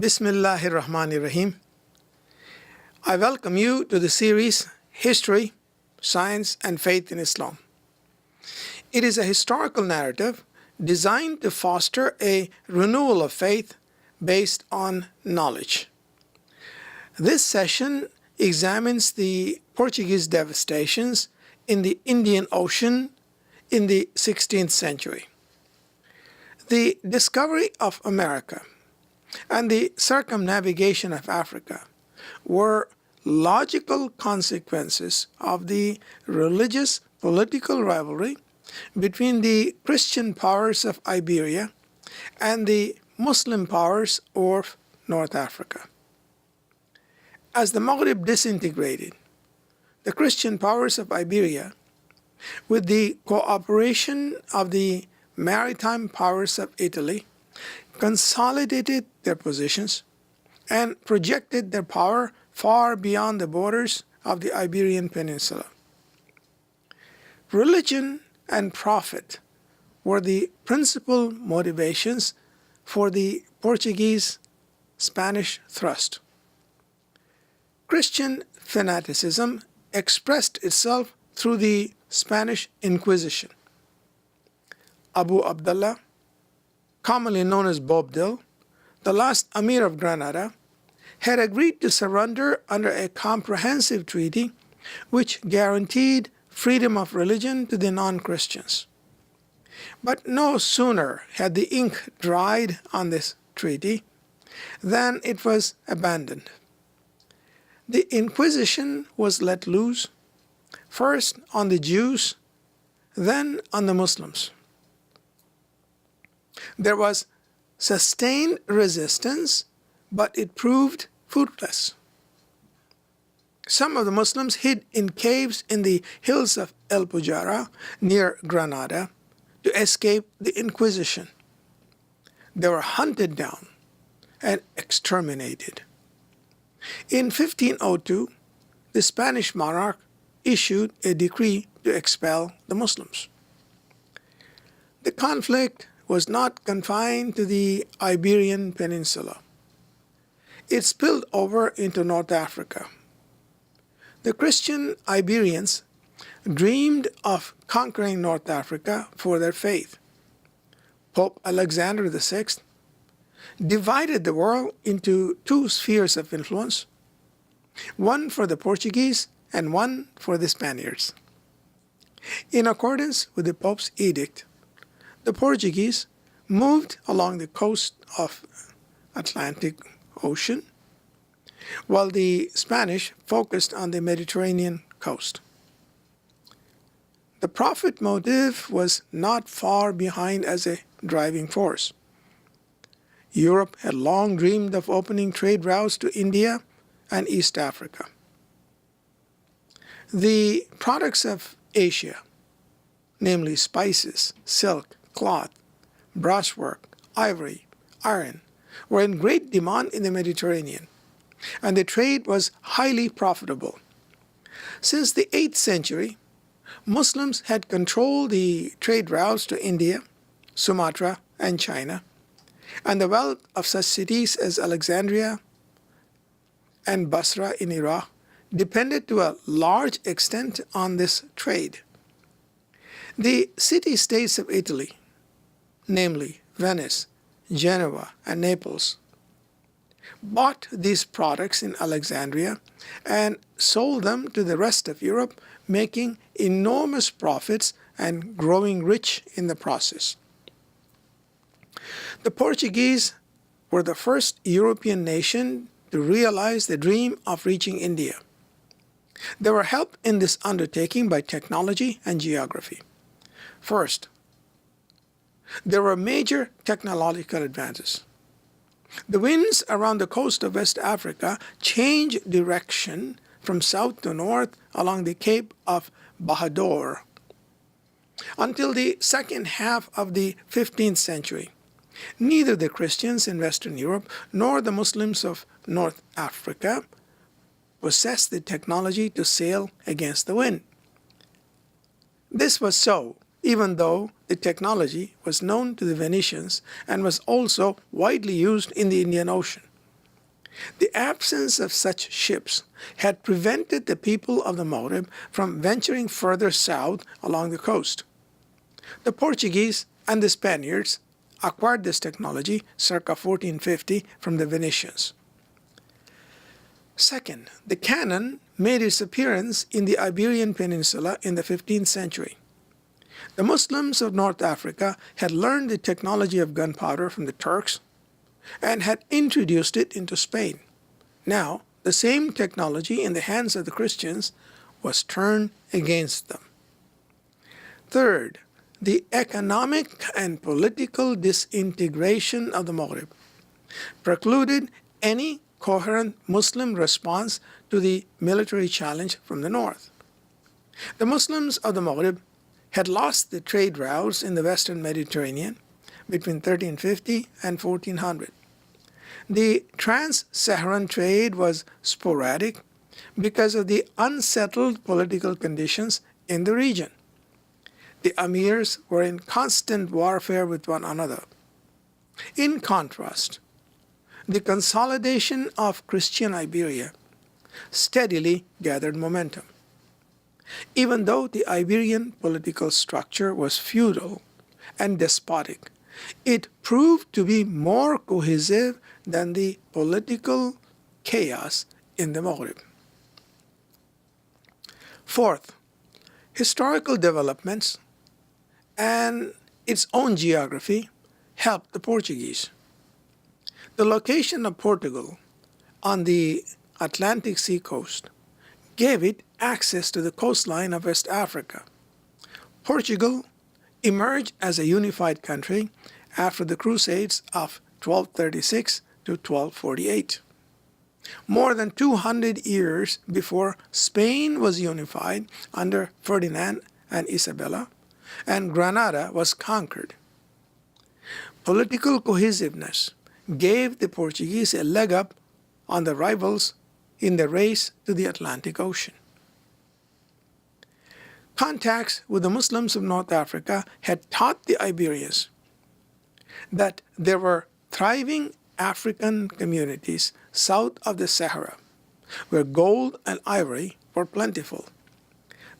Bismillahir Rahmanir Rahim. I welcome you to the series History, Science and Faith in Islam. It is a historical narrative designed to foster a renewal of faith based on knowledge. This session examines the Portuguese devastations in the Indian Ocean in the 16th century. The discovery of America and the circumnavigation of Africa were logical consequences of the religious political rivalry between the Christian powers of Iberia and the Muslim powers of North Africa. As the Maghrib disintegrated, the Christian powers of Iberia, with the cooperation of the maritime powers of Italy, consolidated their positions and projected their power far beyond the borders of the Iberian Peninsula. Religion and profit were the principal motivations for the Portuguese-Spanish thrust. Christian fanaticism expressed itself through the Spanish Inquisition. Abdallah, commonly known as Boabdil, the last emir of Granada, had agreed to surrender under a comprehensive treaty which guaranteed freedom of religion to the non-Christians. But no sooner had the ink dried on this treaty than it was abandoned. The Inquisition was let loose, first on the Jews, then on the Muslims. There was sustained resistance, but it proved fruitless. Some of the Muslims hid in caves in the hills of El Pujarra near Granada to escape the Inquisition. They were hunted down and exterminated. In 1502, the Spanish monarch issued a decree to expel the Muslims. The conflict was not confined to the Iberian Peninsula. It spilled over into North Africa. The Christian Iberians dreamed of conquering North Africa for their faith. Pope Alexander VI divided the world into two spheres of influence, one for the Portuguese and one for the Spaniards. In accordance with the Pope's edict, the Portuguese moved along the coast of Atlantic Ocean, while the Spanish focused on the Mediterranean coast. The profit motive was not far behind as a driving force. Europe had long dreamed of opening trade routes to India and East Africa. The products of Asia, namely spices, silk, cloth, brasswork, ivory, iron, were in great demand in the Mediterranean, and the trade was highly profitable. Since the 8th century, Muslims had controlled the trade routes to India, Sumatra, and China, and the wealth of such cities as Alexandria and Basra in Iraq depended to a large extent on this trade. The city-states of Italy, namely Venice, Genoa, and Naples, bought these products in Alexandria and sold them to the rest of Europe, making enormous profits and growing rich in the process. The Portuguese were the first European nation to realize the dream of reaching India. They were helped in this undertaking by technology and geography. First, there were major technological advances. The winds around the coast of West Africa changed direction from south to north along the Cape of Bahador. Until the second half of the 15th century, neither the Christians in Western Europe nor the Muslims of North Africa possessed the technology to sail against the wind. This was so even though the technology was known to the Venetians and was also widely used in the Indian Ocean. The absence of such ships had prevented the people of the Maghrib from venturing further south along the coast. The Portuguese and the Spaniards acquired this technology circa 1450 from the Venetians. Second, the cannon made its appearance in the Iberian Peninsula in the 15th century. The Muslims of North Africa had learned the technology of gunpowder from the Turks and had introduced it into Spain. Now, the same technology in the hands of the Christians was turned against them. Third, the economic and political disintegration of the Maghrib precluded any coherent Muslim response to the military challenge from the north. The Muslims of the Maghrib had lost the trade routes in the western Mediterranean between 1350 and 1400. The trans-Saharan trade was sporadic because of the unsettled political conditions in the region. The emirs were in constant warfare with one another. In contrast, the consolidation of Christian Iberia steadily gathered momentum. Even though the Iberian political structure was feudal and despotic, it proved to be more cohesive than the political chaos in the Maghrib. Fourth, historical developments and its own geography helped the Portuguese. The location of Portugal on the Atlantic Sea coast gave it access to the coastline of West Africa. Portugal emerged as a unified country after the Crusades of 1236 to 1248. More than 200 years before Spain was unified under Ferdinand and Isabella, and Granada was conquered. Political cohesiveness gave the Portuguese a leg up on the rivals in the race to the Atlantic Ocean. Contacts with the Muslims of North Africa had taught the Iberians that there were thriving African communities south of the Sahara, where gold and ivory were plentiful.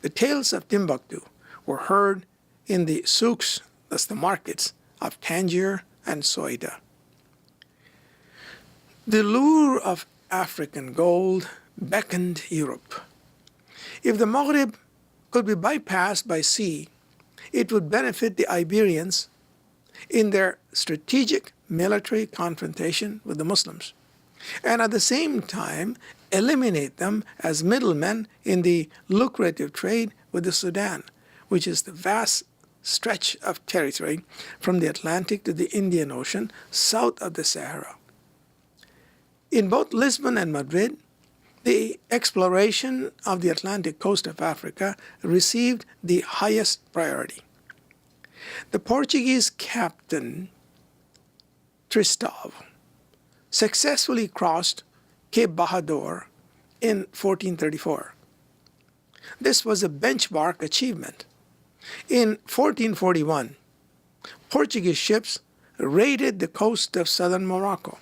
The tales of Timbuktu were heard in the souks, that's the markets, of Tangier and Soida. The lure of African gold beckoned Europe. If the Maghrib could be bypassed by sea, it would benefit the Iberians in their strategic military confrontation with the Muslims, and at the same time eliminate them as middlemen in the lucrative trade with the Sudan, which is the vast stretch of territory from the Atlantic to the Indian Ocean south of the Sahara. In both Lisbon and Madrid, the exploration of the Atlantic coast of Africa received the highest priority. The Portuguese captain Tristão successfully crossed Cape Bahadur in 1434. This was a benchmark achievement. In 1441, Portuguese ships raided the coast of southern Morocco.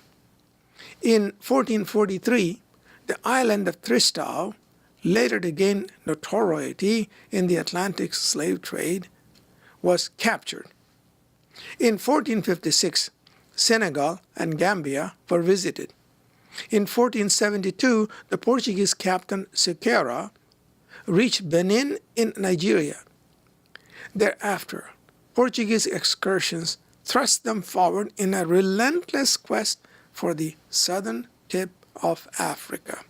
In 1443, the island of Tristão, later to gain notoriety in the Atlantic slave trade, was captured. In 1456, Senegal and Gambia were visited. In 1472, the Portuguese captain Siqueira reached Benin in Nigeria. Thereafter, Portuguese excursions thrust them forward in a relentless quest for the southern tip of Africa.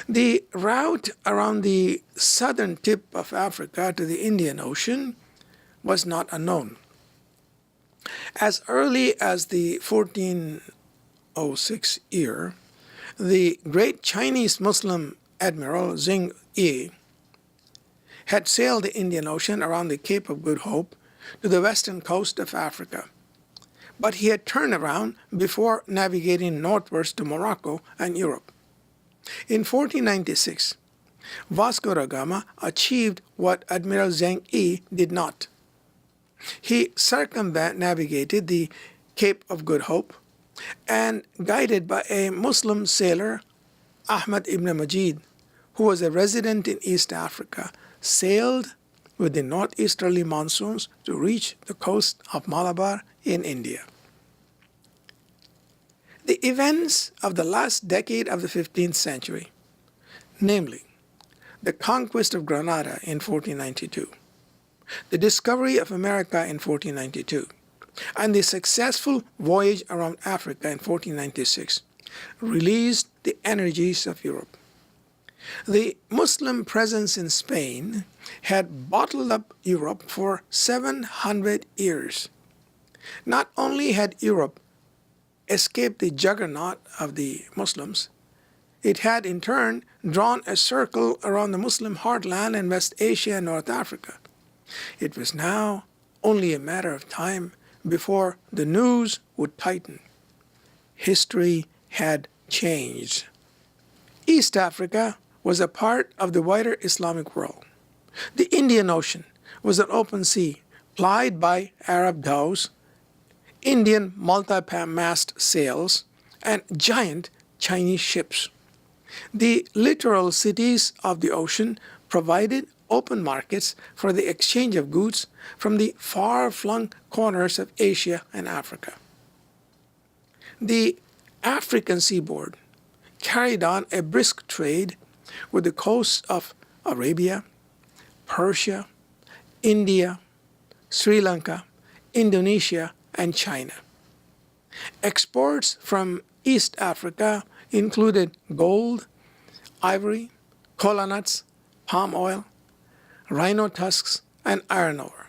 The route around the southern tip of Africa to the Indian Ocean was not unknown. As early as the 1406 year, the great Chinese Muslim admiral Zheng Yi had sailed the Indian Ocean around the Cape of Good Hope to the western coast of Africa. But he had turned around before navigating northwards to Morocco and Europe. In 1496, Vasco da Gama achieved what Admiral Zheng Yi did not. He circumnavigated the Cape of Good Hope and guided by a Muslim sailor, Ahmad ibn Majid, who was a resident in East Africa, sailed with the northeasterly monsoons to reach the coast of Malabar in India. The events of the last decade of the 15th century, namely the conquest of Granada in 1492, the discovery of America in 1492, and the successful voyage around Africa in 1496, released the energies of Europe. The Muslim presence in Spain had bottled up Europe for 700 years. Not only had Europe escaped the juggernaut of the Muslims, it had in turn drawn a circle around the Muslim heartland in West Asia and North Africa. It was now only a matter of time before the noose would tighten. History had changed. East Africa was a part of the wider Islamic world. The Indian Ocean was an open sea plied by Arab dhows, Indian multi-mast sails, and giant Chinese ships. The littoral cities of the ocean provided open markets for the exchange of goods from the far-flung corners of Asia and Africa. The African seaboard carried on a brisk trade with the coasts of Arabia, Persia, India, Sri Lanka, Indonesia, and China. Exports from East Africa included gold, ivory, kola nuts, palm oil, rhino tusks, and iron ore.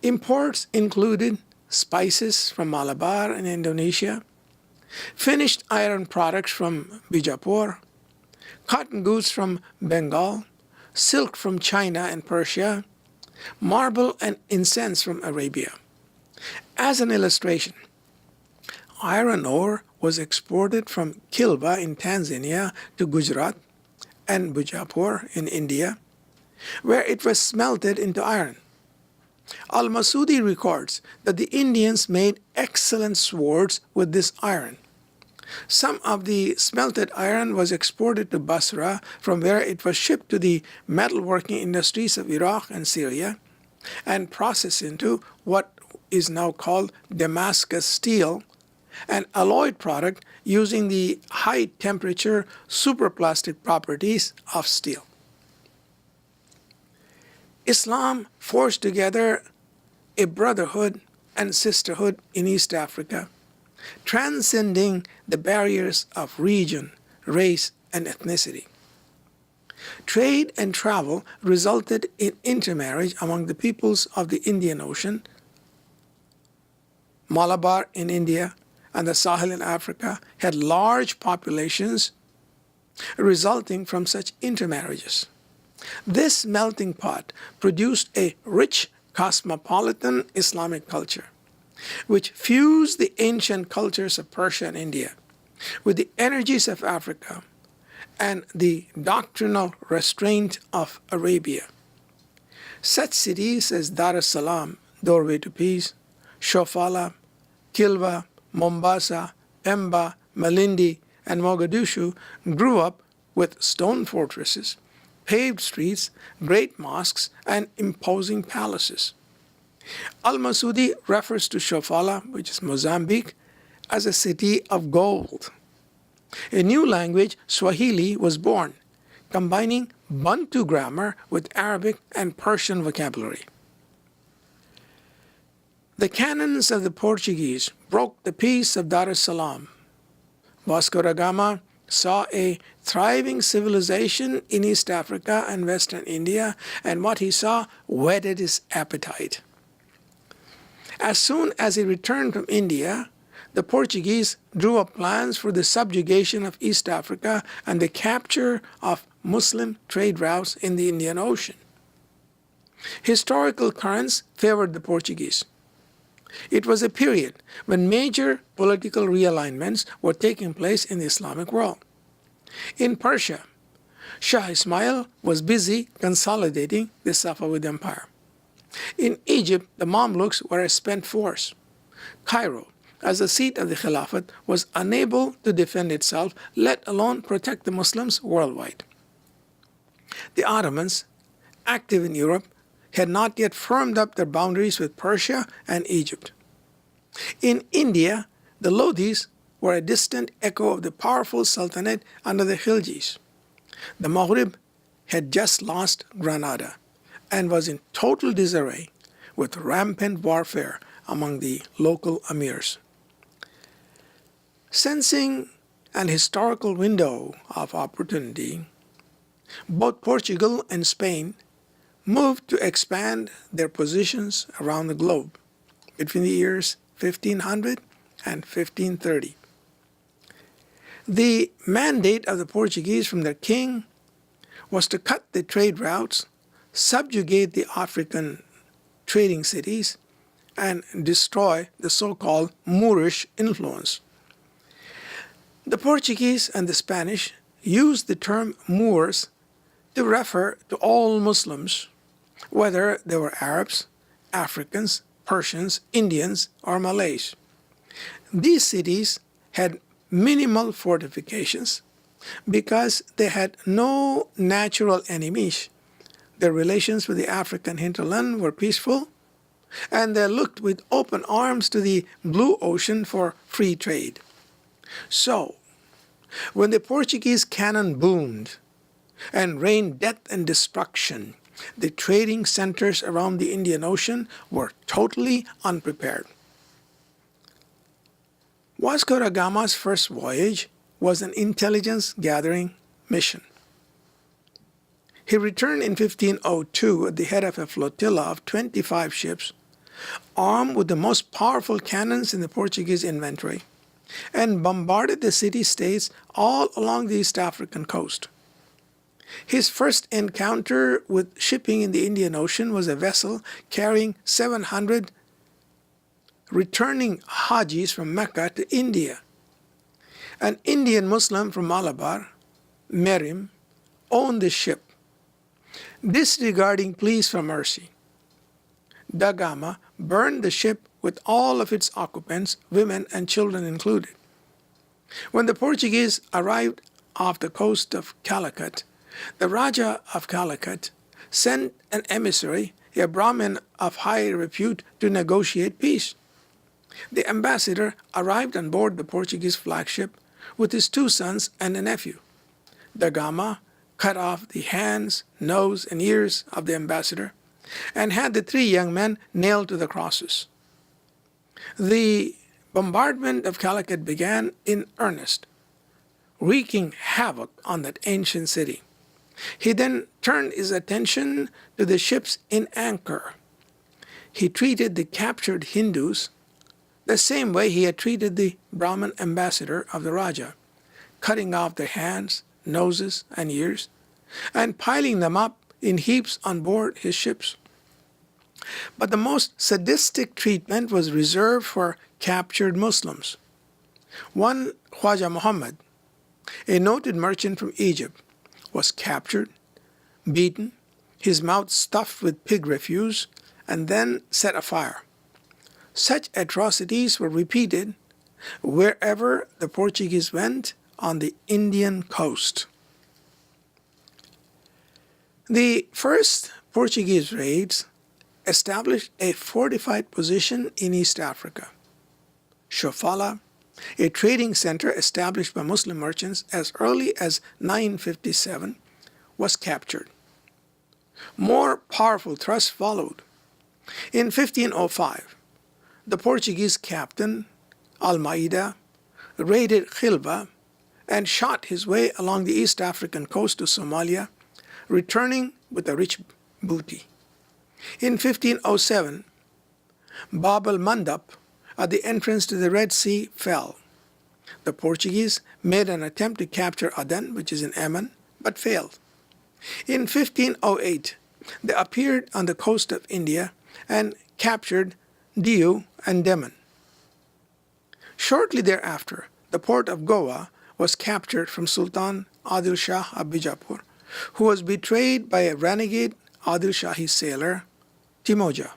Imports included spices from Malabar and Indonesia, finished iron products from Bijapur, cotton goods from Bengal, silk from China and Persia, marble and incense from Arabia. As an illustration, iron ore was exported from Kilba in Tanzania to Gujarat and Bijapur in India, where it was smelted into iron. Al-Masudi records that the Indians made excellent swords with this iron. Some of the smelted iron was exported to Basra, from where it was shipped to the metalworking industries of Iraq and Syria and processed into what is now called Damascus steel, an alloyed product using the high-temperature superplastic properties of steel. Islam forged together a brotherhood and sisterhood in East Africa, transcending the barriers of region, race, and ethnicity. Trade and travel resulted in intermarriage among the peoples of the Indian Ocean, Malabar in India, and the Sahel in Africa had large populations resulting from such intermarriages. This melting pot produced a rich cosmopolitan Islamic culture, which fused the ancient cultures of Persia and India with the energies of Africa and the doctrinal restraint of Arabia. Such cities as Dar es Salaam, doorway to peace, Shofala, Kilwa, Mombasa, Pemba, Malindi, and Mogadishu grew up with stone fortresses, paved streets, great mosques, and imposing palaces. Al-Masudi refers to Shofala, which is Mozambique, as a city of gold. A new language, Swahili, was born, combining Bantu grammar with Arabic and Persian vocabulary. The cannons of the Portuguese broke the peace of Dar es Salaam. Vasco da Gama saw a thriving civilization in East Africa and Western India, and what he saw whetted his appetite. As soon as he returned from India, the Portuguese drew up plans for the subjugation of East Africa and the capture of Muslim trade routes in the Indian Ocean. Historical currents favored the Portuguese. It was a period when major political realignments were taking place in the Islamic world. In Persia, Shah Ismail was busy consolidating the Safavid Empire. In Egypt, the Mamluks were a spent force. Cairo, as the seat of the Khilafat, was unable to defend itself, let alone protect the Muslims worldwide. The Ottomans, active in Europe, had not yet firmed up their boundaries with Persia and Egypt. In India, the Lodhis were a distant echo of the powerful Sultanate under the Khiljis. The Maghrib had just lost Granada and was in total disarray, with rampant warfare among the local emirs. Sensing an historical window of opportunity, both Portugal and Spain moved to expand their positions around the globe between the years 1500 and 1530. The mandate of the Portuguese from their king was to cut the trade routes, subjugate the African trading cities, and destroy the so-called Moorish influence. The Portuguese and the Spanish used the term Moors to refer to all Muslims, whether they were Arabs, Africans, Persians, Indians, or Malays. These cities had minimal fortifications because they had no natural enemies. Their relations with the African hinterland were peaceful, and they looked with open arms to the blue ocean for free trade. So, when the Portuguese cannon boomed and rained death and destruction, the trading centers around the Indian Ocean were totally unprepared. Vasco da Gama's first voyage was an intelligence-gathering mission. He returned in 1502 at the head of a flotilla of 25 ships, armed with the most powerful cannons in the Portuguese inventory, and bombarded the city-states all along the East African coast. His first encounter with shipping in the Indian Ocean was a vessel carrying 700 returning Hajis from Mecca to India. An Indian Muslim from Malabar, Merim, owned the ship. Disregarding pleas for mercy, da Gama burned the ship with all of its occupants, women and children included. When the Portuguese arrived off the coast of Calicut, the Raja of Calicut sent an emissary, a Brahmin of high repute, to negotiate peace. The ambassador arrived on board the Portuguese flagship with his 2 sons and a nephew. Da Gama cut off the hands, nose, and ears of the ambassador and had the 3 young men nailed to the crosses. The bombardment of Calicut began in earnest, wreaking havoc on that ancient city. He then turned his attention to the ships in anchor. He treated the captured Hindus the same way he had treated the Brahmin ambassador of the Raja, cutting off their hands, noses, and ears, and piling them up in heaps on board his ships. But the most sadistic treatment was reserved for captured Muslims. One Khwaja Muhammad, a noted merchant from Egypt, was captured, beaten, his mouth stuffed with pig refuse, and then set afire. Such atrocities were repeated wherever the Portuguese went on the Indian coast. The first Portuguese raids established a fortified position in East Africa. Sofala, a trading center established by Muslim merchants as early as 957, was captured. More powerful thrusts followed. In 1505, the Portuguese captain, Almeida, raided Khilva and shot his way along the East African coast to Somalia, returning with a rich booty. In 1507, Bab al-Mandab, at the entrance to the Red Sea, fell. The Portuguese made an attempt to capture Aden, which is in Yemen, but failed. In 1508, they appeared on the coast of India and captured Diu and Daman. Shortly thereafter, the port of Goa was captured from Sultan Adil Shah of Bijapur, who was betrayed by a renegade Adil Shahi sailor, Timoja.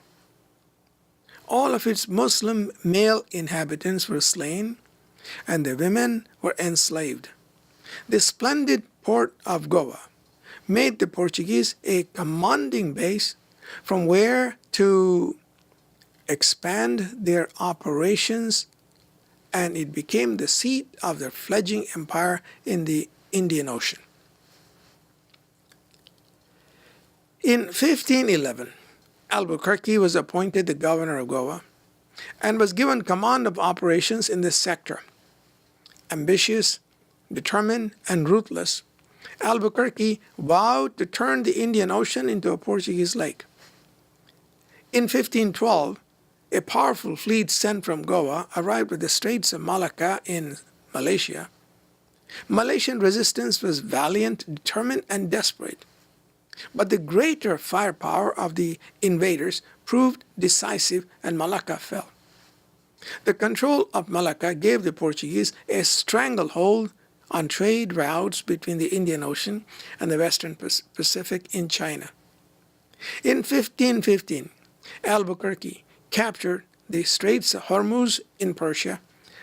all of its Muslim male inhabitants were slain and the women were enslaved. The splendid port of Goa made the Portuguese a commanding base from where to expand their operations, and it became the seat of their fledgling empire in the Indian Ocean. In 1511, Albuquerque was appointed the governor of Goa and was given command of operations in this sector. Ambitious, determined, and ruthless, Albuquerque vowed to turn the Indian Ocean into a Portuguese lake. In 1512, a powerful fleet sent from Goa arrived at the Straits of Malacca in Malaysia. Malaysian resistance was valiant, determined, and desperate. But the greater firepower of the invaders proved decisive and Malacca fell. The control of Malacca gave the Portuguese a stranglehold on trade routes between the Indian Ocean and the Western Pacific in China. In 1515, Albuquerque captured the Straits of Hormuz in Persia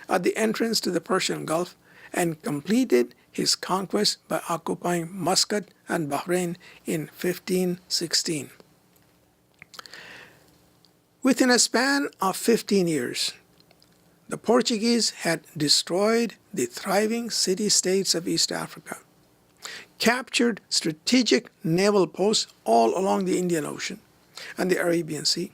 at the entrance to the Persian Gulf and completed his conquest by occupying Muscat and Bahrain in 1516. Within a span of 15 years, the Portuguese had destroyed the thriving city-states of East Africa, captured strategic naval posts all along the Indian Ocean and the Arabian Sea,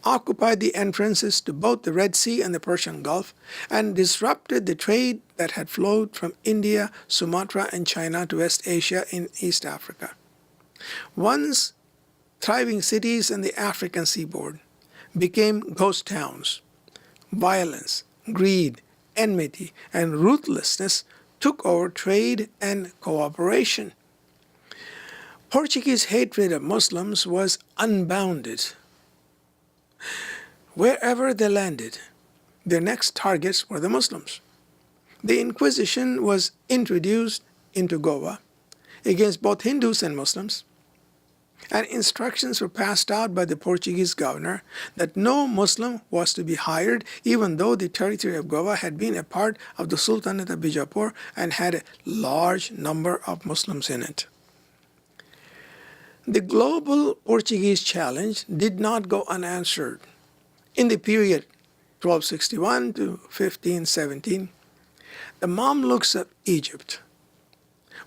occupied the entrances to both the Red Sea and the Persian Gulf, and disrupted the trade that had flowed from India, Sumatra, and China to West Asia in East Africa. Once thriving cities in the African seaboard became ghost towns. Violence, greed, enmity, and ruthlessness took over trade and cooperation. Portuguese hatred of Muslims was unbounded. Wherever they landed, their next targets were the Muslims. The Inquisition was introduced into Goa against both Hindus and Muslims, and instructions were passed out by the Portuguese governor that no Muslim was to be hired, even though the territory of Goa had been a part of the Sultanate of Bijapur and had a large number of Muslims in it. The global Portuguese challenge did not go unanswered. In the period 1261 to 1517, the Mamluks of Egypt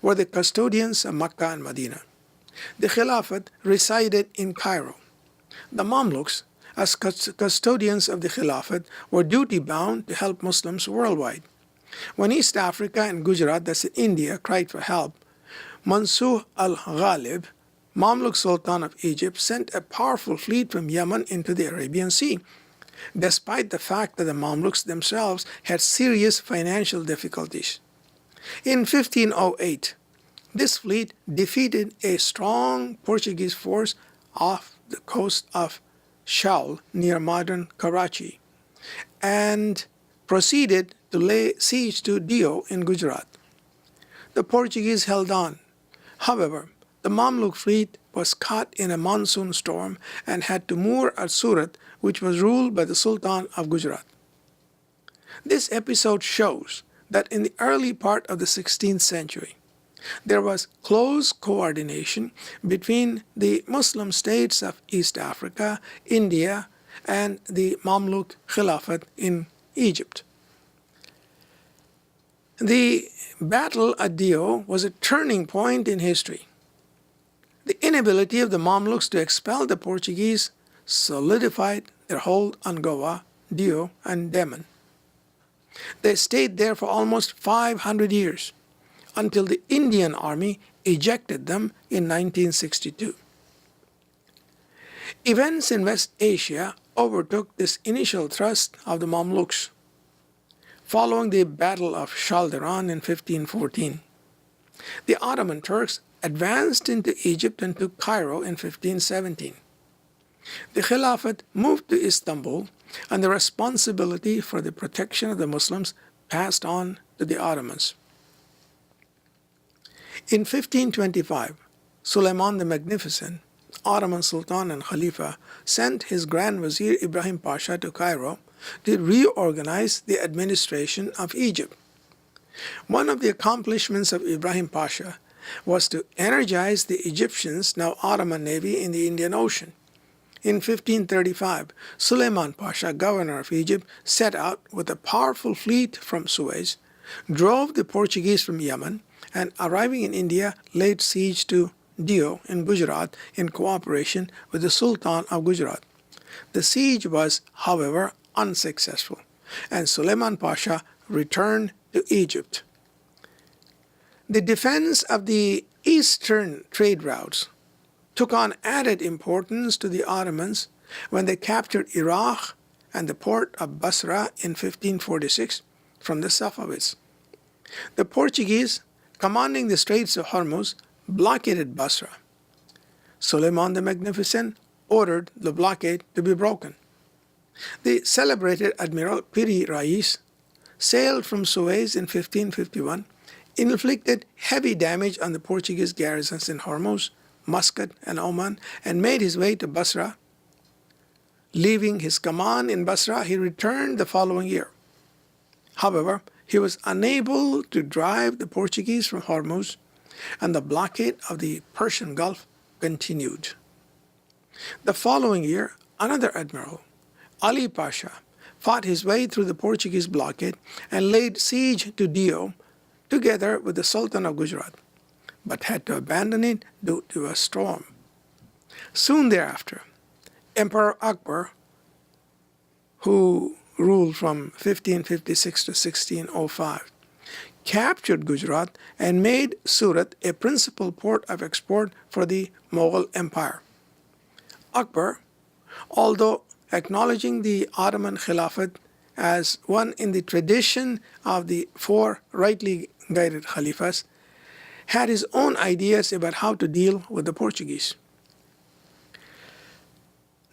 were the custodians of Mecca and Medina. The Khilafat resided in Cairo. The Mamluks, as custodians of the Khilafat, were duty-bound to help Muslims worldwide. When East Africa and Gujarat, that's in India, cried for help, Mansur al-Ghalib, Mamluk Sultan of Egypt, sent a powerful fleet from Yemen into the Arabian Sea, despite the fact that the Mamluks themselves had serious financial difficulties. In 1508, this fleet defeated a strong Portuguese force off the coast of Shaul near modern Karachi and proceeded to lay siege to Dio in Gujarat. The Portuguese held on. However, the Mamluk fleet was caught in a monsoon storm and had to moor at Surat, which was ruled by the Sultan of Gujarat. This episode shows that in the early part of the 16th century, there was close coordination between the Muslim states of East Africa, India, and the Mamluk Khilafat in Egypt. The battle at Dio was a turning point in history. The inability of the Mamluks to expel the Portuguese solidified their hold on Goa, Dio, and Daman. They stayed there for almost 500 years, until the Indian army ejected them in 1962. Events in West Asia overtook this initial thrust of the Mamluks. Following the Battle of Chaldiran in 1514, the Ottoman Turks advanced into Egypt and took Cairo in 1517. The Khilafat moved to Istanbul, and the responsibility for the protection of the Muslims passed on to the Ottomans. In 1525, Suleiman the Magnificent Ottoman Sultan and Khalifa sent his Grand Vizier Ibrahim Pasha to Cairo to reorganize the administration of Egypt. One of the accomplishments of Ibrahim Pasha was to energize the Egyptians, now Ottoman Navy, in the Indian Ocean. In 1535, Suleiman Pasha, governor of Egypt, set out with a powerful fleet from Suez, drove the Portuguese from Yemen, and arriving in India, laid siege to Dio in Gujarat in cooperation with the Sultan of Gujarat. The siege was, however, unsuccessful, and Suleiman Pasha returned to Egypt. The defense of the eastern trade routes took on added importance to the Ottomans when they captured Iraq and the port of Basra in 1546 from the Safavids. The Portuguese, commanding the Straits of Hormuz, blockaded Basra. Suleiman the Magnificent ordered the blockade to be broken. The celebrated Admiral Piri Rais sailed from Suez in 1551, inflicted heavy damage on the Portuguese garrisons in Hormuz, Muscat, and Oman, and made his way to Basra. Leaving his command in Basra, he returned the following year. However, he was unable to drive the Portuguese from Hormuz, and the blockade of the Persian Gulf continued. The following year, another admiral, Ali Pasha, fought his way through the Portuguese blockade and laid siege to Dio together with the Sultan of Gujarat, but had to abandon it due to a storm. Soon thereafter, Emperor Akbar, who ruled from 1556 to 1605, captured Gujarat and made Surat a principal port of export for the Mughal Empire. Akbar, although acknowledging the Ottoman Khilafat as one in the tradition of the four rightly guided Khalifas, had his own ideas about how to deal with the Portuguese.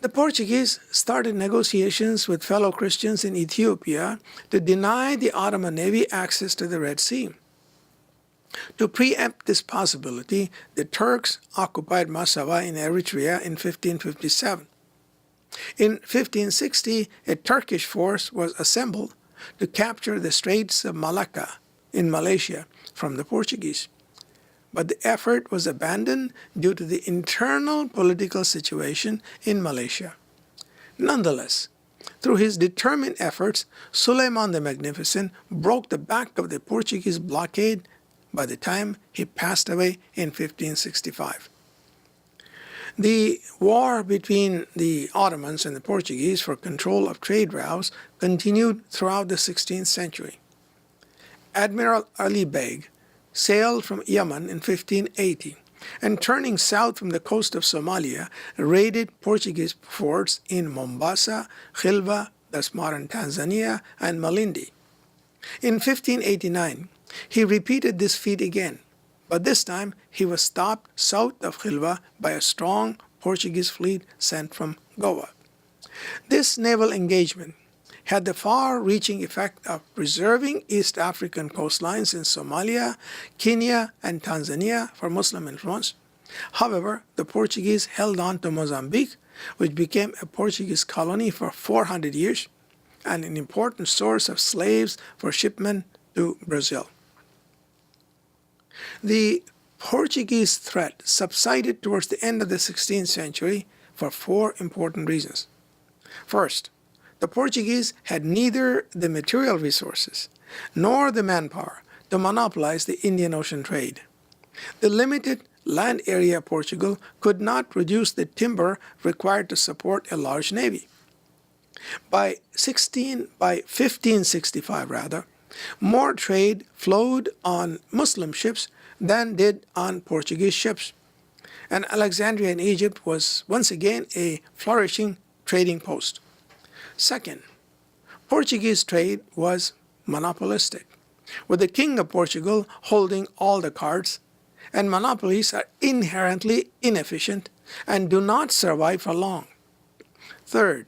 The Portuguese started negotiations with fellow Christians in Ethiopia to deny the Ottoman Navy access to the Red Sea. To preempt this possibility, the Turks occupied Massawa in Eritrea in 1557. In 1560, a Turkish force was assembled to capture the Straits of Malacca in Malaysia from the Portuguese. But the effort was abandoned due to the internal political situation in Malaysia. Nonetheless, through his determined efforts, Suleiman the Magnificent broke the back of the Portuguese blockade by the time he passed away in 1565. The war between the Ottomans and the Portuguese for control of trade routes continued throughout the 16th century. Admiral Ali Beg sailed from Yemen in 1580 and, turning south from the coast of Somalia, raided Portuguese forts in Mombasa, Khilva, that's modern Tanzania, and Malindi. In 1589, he repeated this feat again, but this time he was stopped south of Khilva by a strong Portuguese fleet sent from Goa. This naval engagement had the far-reaching effect of preserving East African coastlines in Somalia, Kenya, and Tanzania for Muslim influence. However, the Portuguese held on to Mozambique, which became a Portuguese colony for 400 years and an important source of slaves for shipment to Brazil. The Portuguese threat subsided towards the end of the 16th century for four important reasons. First, the Portuguese had neither the material resources nor the manpower to monopolize the Indian Ocean trade. The limited land area of Portugal could not produce the timber required to support a large navy. By 1565, more trade flowed on Muslim ships than did on Portuguese ships, and Alexandria in Egypt was once again a flourishing trading post. Second, Portuguese trade was monopolistic, with the King of Portugal holding all the cards, and monopolies are inherently inefficient and do not survive for long. Third,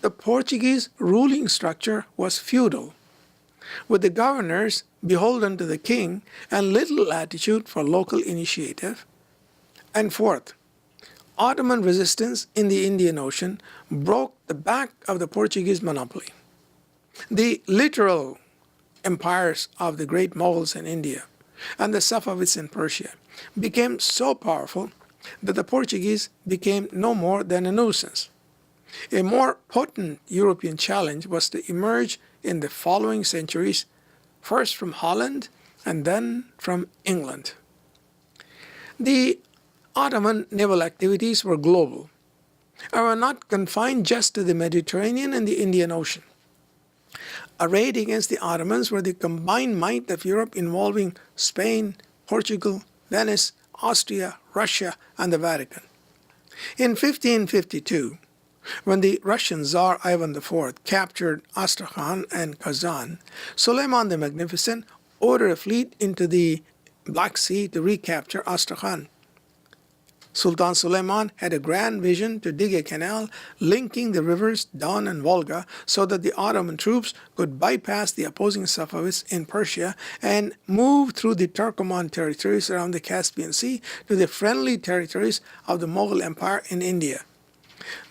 the Portuguese ruling structure was feudal, with the governors beholden to the king and little latitude for local initiative. And fourth, Ottoman resistance in the Indian Ocean broke the back of the Portuguese monopoly. The literal empires of the great Mughals in India and the Safavids in Persia became so powerful that the Portuguese became no more than a nuisance. A more potent European challenge was to emerge in the following centuries, first from Holland and then from England. The Ottoman naval activities were global and were not confined just to the Mediterranean and the Indian Ocean. Arrayed against the Ottomans were the combined might of Europe involving Spain, Portugal, Venice, Austria, Russia, and the Vatican. In 1552, when the Russian Tsar Ivan IV captured Astrakhan and Kazan, Suleiman the Magnificent ordered a fleet into the Black Sea to recapture Astrakhan. Sultan Suleiman had a grand vision to dig a canal linking the rivers Don and Volga so that the Ottoman troops could bypass the opposing Safavids in Persia and move through the Turkoman territories around the Caspian Sea to the friendly territories of the Mughal Empire in India.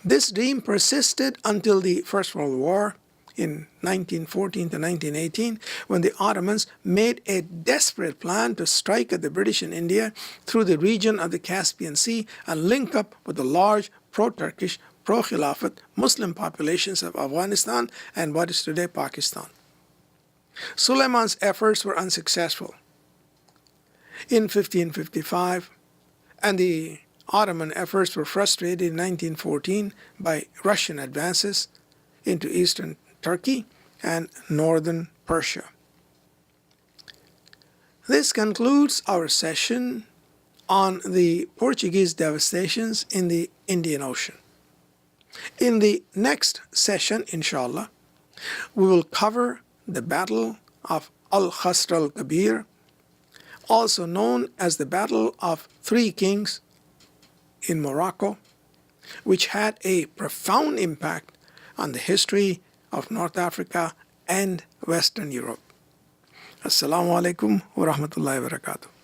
This dream persisted until the First World War in 1914 to 1918, when the Ottomans made a desperate plan to strike at the British in India through the region of the Caspian Sea and link up with the large pro-Turkish, pro-Khilafat Muslim populations of Afghanistan and what is today Pakistan. Suleiman's efforts were unsuccessful. In 1555, and the Ottoman efforts were frustrated in 1914 by Russian advances into eastern Turkey and northern Persia. This concludes our session on the Portuguese devastations in the Indian Ocean. In the next session, inshallah, we will cover the Battle of Al-Khasr al-Kabir, also known as the Battle of Three Kings in Morocco, which had a profound impact on the history of North Africa and Western Europe. Assalamu alaikum wa rahmatullahi wa barakatuh.